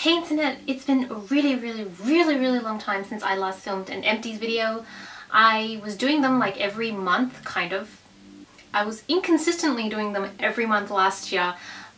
Hey internet, it's been a really long time since I last filmed an Empties video. I was doing them like every month, kind of. I was inconsistently doing them every month last year,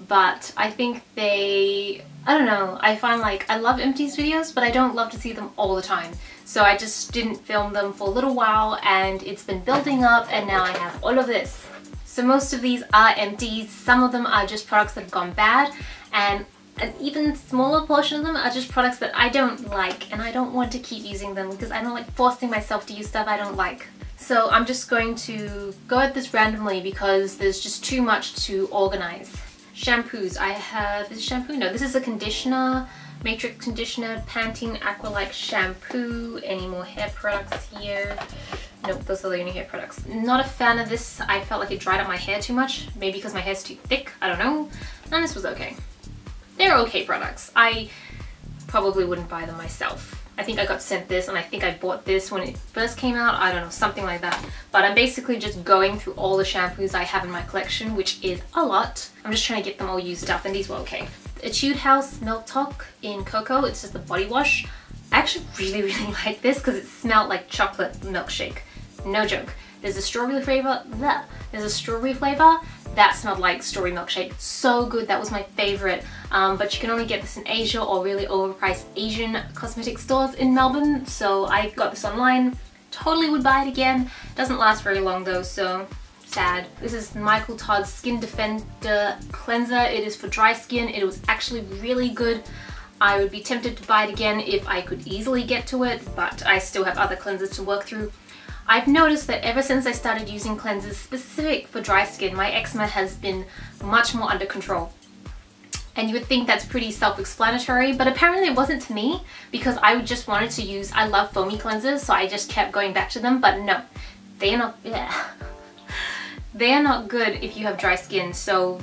but I think I don't know, I find like I love Empties videos, but I don't love to see them all the time. So I just didn't film them for a little while and it's been building up and now I have all of this. So most of these are Empties, some of them are just products that have gone bad, and an even smaller portion of them are just products that I don't like and I don't want to keep using them because I don't like forcing myself to use stuff I don't like. So I'm just going to go at this randomly because there's just too much to organize. Shampoos. I have, is it shampoo? No, this is a conditioner, matrix conditioner, Pantene Aqua shampoo. Any more hair products here? Nope, those are the only hair products. Not a fan of this. I felt like it dried up my hair too much. Maybe because my hair's too thick, I don't know. And this was okay. They're okay products. I probably wouldn't buy them myself. I think I got sent this and I think I bought this when it first came out. I don't know, something like that. But I'm basically just going through all the shampoos I have in my collection, which is a lot. I'm just trying to get them all used up and these were okay. Etude House Milk Talk in Cocoa. It's just a body wash. I actually really like this because it smelled like chocolate milkshake. No joke. There's a strawberry flavor. There's a strawberry flavor. That smelled like strawberry milkshake. So good, that was my favorite. But you can only get this in Asia or really overpriced Asian cosmetic stores in Melbourne. So I got this online. Totally would buy it again. Doesn't last very long though, so sad. This is Michael Todd's Skin Defender Cleanser. It is for dry skin. It was actually really good. I would be tempted to buy it again if I could easily get to it, but I still have other cleansers to work through. I've noticed that ever since I started using cleansers specific for dry skin, my eczema has been much more under control. And you would think that's pretty self-explanatory, but apparently it wasn't to me because I just wanted to use, I love foamy cleansers, so I just kept going back to them, but no, they are not, they are not good if you have dry skin. So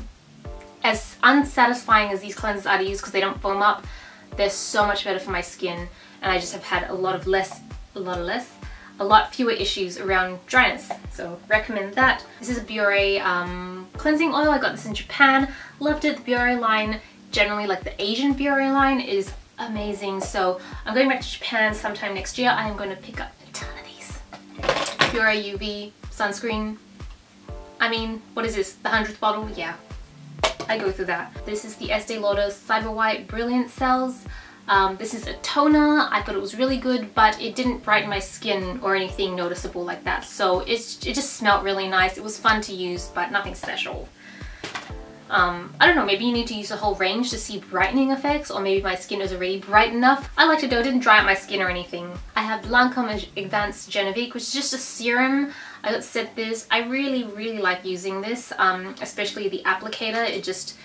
as unsatisfying as these cleansers are to use because they don't foam up, they're so much better for my skin, and I just have had a lot fewer issues around dryness, so recommend that. This is a Biore cleansing oil. I got this in Japan, loved it. The Biore line, generally like the Asian Biore line, is amazing. So I'm going back to Japan sometime next year. I am going to pick up a ton of these. Biore UV sunscreen. I mean, what is this, the 100th bottle? Yeah, I go through that. This is the Estee Lauder CyberWhite Brilliant Cells. This is a toner. I thought it was really good, but it didn't brighten my skin or anything noticeable like that. So it just smelled really nice. It was fun to use, but nothing special. I don't know, maybe you need to use the whole range to see brightening effects, or maybe my skin is already bright enough. I liked it though, it didn't dry out my skin or anything. I have Lancome Advanced Genifique, which is just a serum. I got sent this. I really like using this, especially the applicator. It just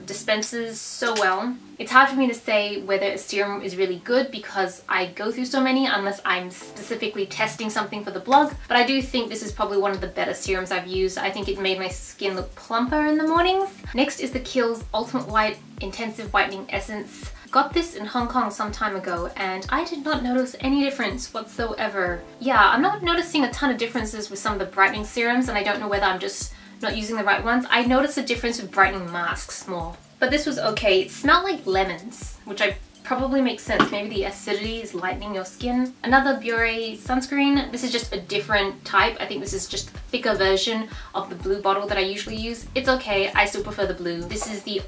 dispenses so well. It's hard for me to say whether a serum is really good because I go through so many unless I'm specifically testing something for the blog, but I do think this is probably one of the better serums I've used. I think it made my skin look plumper in the mornings. Next is the Kiehl's Ultimate White Intensive Whitening Essence. Got this in Hong Kong some time ago and I did not notice any difference whatsoever. Yeah, I'm not noticing a ton of differences with some of the brightening serums, and I don't know whether I'm just not using the right ones. I noticed a difference with brightening masks more. But this was okay. It smelled like lemons, which probably makes sense. Maybe the acidity is lightening your skin. Another Biore sunscreen. This is just a different type. I think this is just a thicker version of the blue bottle that I usually use. It's okay. I still prefer the blue. This is the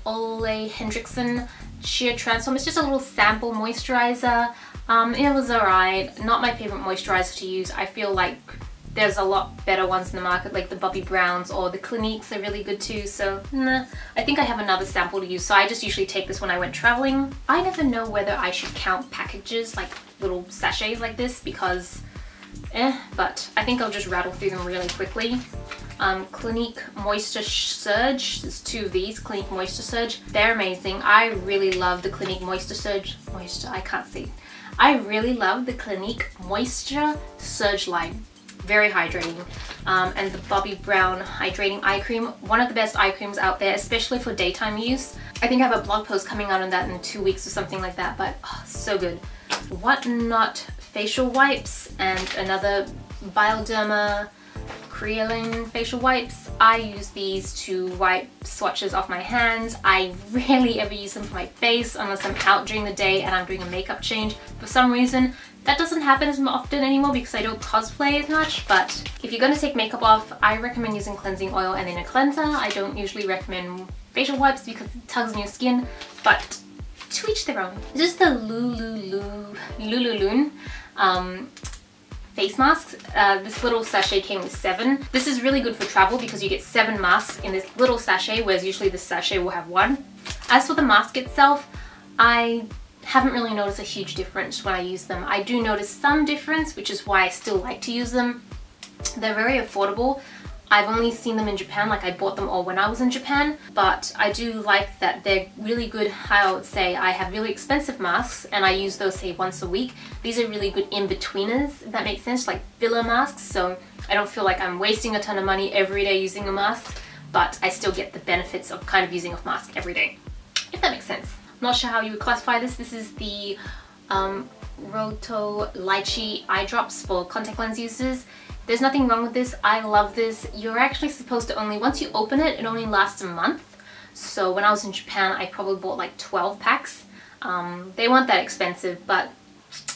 Henriksen Sheer Transform. It's just a little sample moisturizer. It was alright. Not my favorite moisturizer to use. I feel like there's a lot better ones in the market, like the Bobbi Browns or the Cliniques are really good too, so nah. I think I have another sample to use, so I just usually take this when I went traveling. I never know whether I should count packages, like little sachets like this, because but I think I'll just rattle through them really quickly. Clinique Moisture Surge. There's two of these, Clinique Moisture Surge. They're amazing. I really love the Clinique Moisture Surge. I can't see. I really love the Clinique Moisture Surge line. Very hydrating. And the Bobbi Brown Hydrating Eye Cream. One of the best eye creams out there, especially for daytime use. I think I have a blog post coming out on that in 2 weeks or something like that, but oh, so good. WotNot facial wipes and another Bioderma Kiehl facial wipes. I use these to wipe swatches off my hands. I rarely ever use them for my face unless I'm out during the day and I'm doing a makeup change. For some reason, that doesn't happen as often anymore because I don't cosplay as much, but if you're going to take makeup off, I recommend using cleansing oil and then a cleanser. I don't usually recommend facial wipes because it tugs on your skin, but to each their own. This is the Lululoon face masks. This little sachet came with 7. This is really good for travel because you get 7 masks in this little sachet, whereas usually this sachet will have 1. As for the mask itself, I haven't really noticed a huge difference when I use them. I do notice some difference, which is why I still like to use them. They're very affordable. I've only seen them in Japan, like I bought them all when I was in Japan, but I do like that they're really good. I would say I have really expensive masks and I use those say once a week. These are really good in-betweeners, if that makes sense, like filler masks, so I don't feel like I'm wasting a ton of money every day using a mask, but I still get the benefits of kind of using a mask every day, if that makes sense. I'm not sure how you would classify this. This is the Roto Lychee eye drops for contact lens users. There's nothing wrong with this. I love this. You're actually supposed to only, once you open it, it only lasts a month. So when I was in Japan, I probably bought like 12 packs. They weren't that expensive, but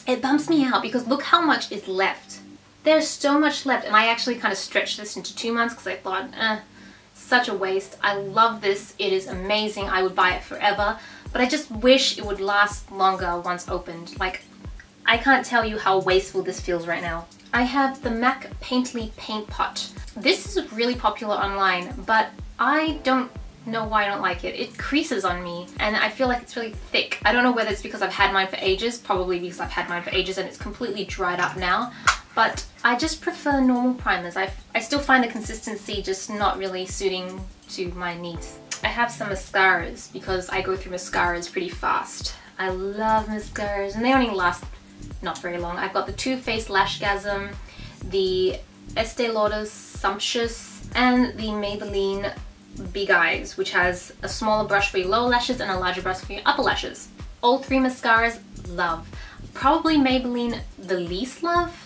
it bumps me out because look how much is left. There's so much left, and I actually kind of stretched this into 2 months because I thought, such a waste. I love this. It is amazing. I would buy it forever, but I just wish it would last longer once opened. Like, I can't tell you how wasteful this feels right now. I have the MAC Painterly Paint Pot. This is really popular online, but I don't know why I don't like it. It creases on me and I feel like it's really thick. I don't know whether it's because I've had mine for ages, probably because I've had mine for ages and it's completely dried up now, but I just prefer normal primers. I still find the consistency just not really suiting to my needs. I have some mascaras because I go through mascaras pretty fast. I love mascaras and they only last not very long. I've got the Faced Lashgasm, the Estee Lauder Sumptuous, and the Maybelline Big Eyes, which has a smaller brush for your lower lashes and a larger brush for your upper lashes. All 3 mascaras, love. Probably Maybelline the least love.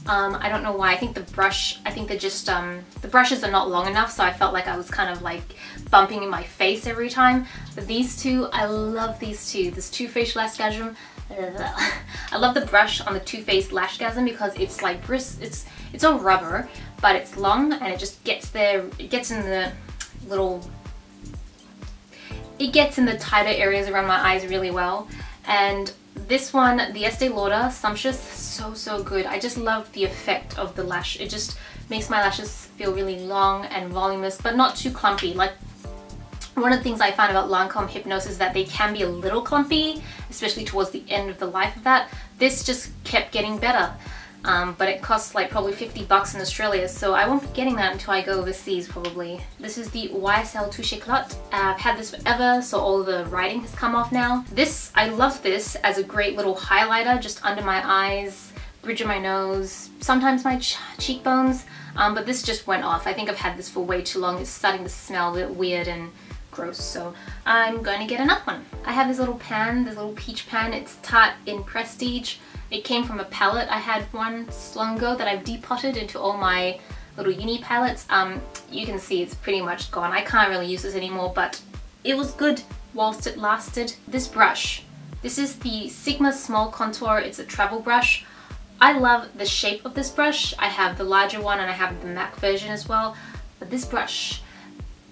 I don't know why. I think the brush, they're just, the brushes are not long enough, so I felt like I was kind of like bumping in my face every time. But these 2, I love these 2. This Faced Lashgasm. I love the brush on the Faced Lashgasm because it's like it's all rubber, but it's long and it just gets there. It gets in the tighter areas around my eyes really well. And this one, the Estee Lauder Sumptuous, so good. I just love the effect of the lash. It just makes my lashes feel really long and voluminous, but not too clumpy. Like, one of the things I find about Lancome Hypnose is that they can be a little clumpy, especially towards the end of the life of that. This just kept getting better, but it costs like probably 50 bucks in Australia, so I won't be getting that until I go overseas probably. This is the YSl Touche Eclat. I've had this forever, so all the writing has come off now. I love this as a great little highlighter just under my eyes, bridge of my nose, sometimes my cheekbones, but this just went off. I think I've had this for way too long. It's starting to smell a bit weird and gross, so I'm going to get another one. I have this little pan, this little peach pan. It's Tarte in Prestige. It came from a palette I had once long ago that I've depotted into all my little uni palettes. You can see it's pretty much gone. I can't really use this anymore, but it was good whilst it lasted. This brush, this is the Sigma Small Contour. It's a travel brush. I love the shape of this brush. I have the larger one and I have the MAC version as well, but this brush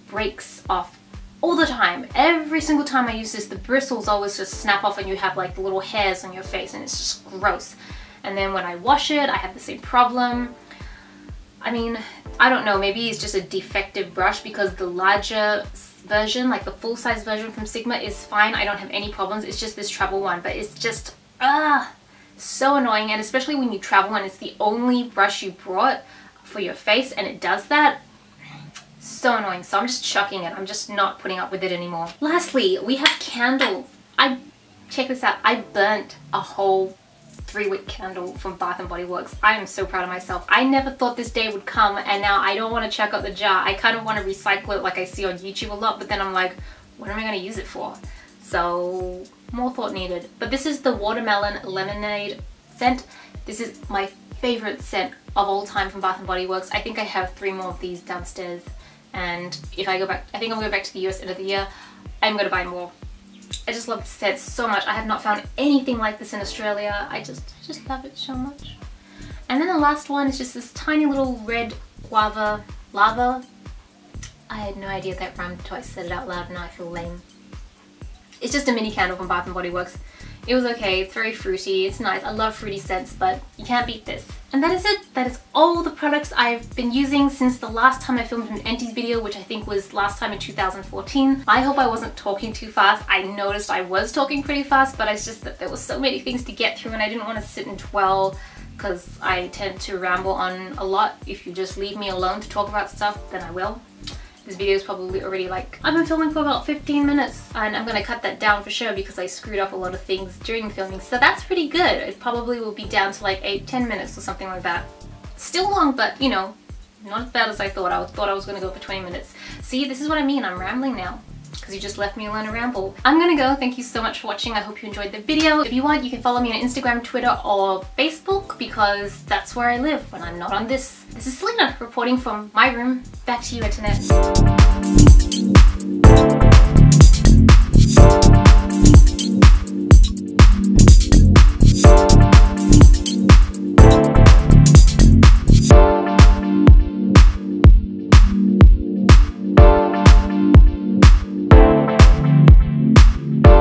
breaks off all the time. Every single time I use this, the bristles always just snap off and you have like the little hairs on your face and it's just gross. And then when I wash it, I have the same problem. I mean, I don't know, maybe it's just a defective brush because the larger version, like the full-size version from Sigma, is fine. I don't have any problems. It's just this travel one, but it's just, so annoying. And especially when you travel and it's the only brush you brought for your face and it does that. So annoying, so I'm just chucking it. I'm just not putting up with it anymore. Lastly, we have candles. Check this out, I burnt a whole 3-wick candle from Bath & Body Works. I am so proud of myself. I never thought this day would come, and now I don't want to chuck out the jar. I kind of want to recycle it like I see on YouTube a lot, but then I'm like, what am I going to use it for? So more thought needed. But this is the Watermelon Lemonade scent. This is my favorite scent of all time from Bath & Body Works. I think I have 3 more of these downstairs, and if I go back, I think I'll go back to the US end of the year, I'm gonna buy more. I just love this scent so much. I have not found anything like this in Australia. I just love it so much. And then the last one is just this tiny little red guava lava. I had no idea that rhymed until I said it out loud, and now I feel lame. It's just a mini candle from Bath & Body Works. It was okay, it's very fruity, it's nice. I love fruity scents, but you can't beat this. And that is it. That is all the products I've been using since the last time I filmed an Empties video, which I think was last time in 2014. I hope I wasn't talking too fast. I noticed I was talking pretty fast, but it's just that there was so many things to get through and I didn't want to sit and dwell, because I tend to ramble on a lot. If you just leave me alone to talk about stuff, then I will. This video is probably already like, I've been filming for about 15 minutes and I'm gonna cut that down for sure because I screwed up a lot of things during filming, so that's pretty good. It probably will be down to like 8-10 minutes or something like that. Still long, but you know, not as bad as I thought. I thought I was gonna go for 20 minutes. See, this is what I mean, I'm rambling now, because you just left me alone to ramble. I'm gonna go. Thank you so much for watching. I hope you enjoyed the video. If you want, you can follow me on Instagram, Twitter, or Facebook, because that's where I live when I'm not on this. This is Selena reporting from my room. Back to you, Internet.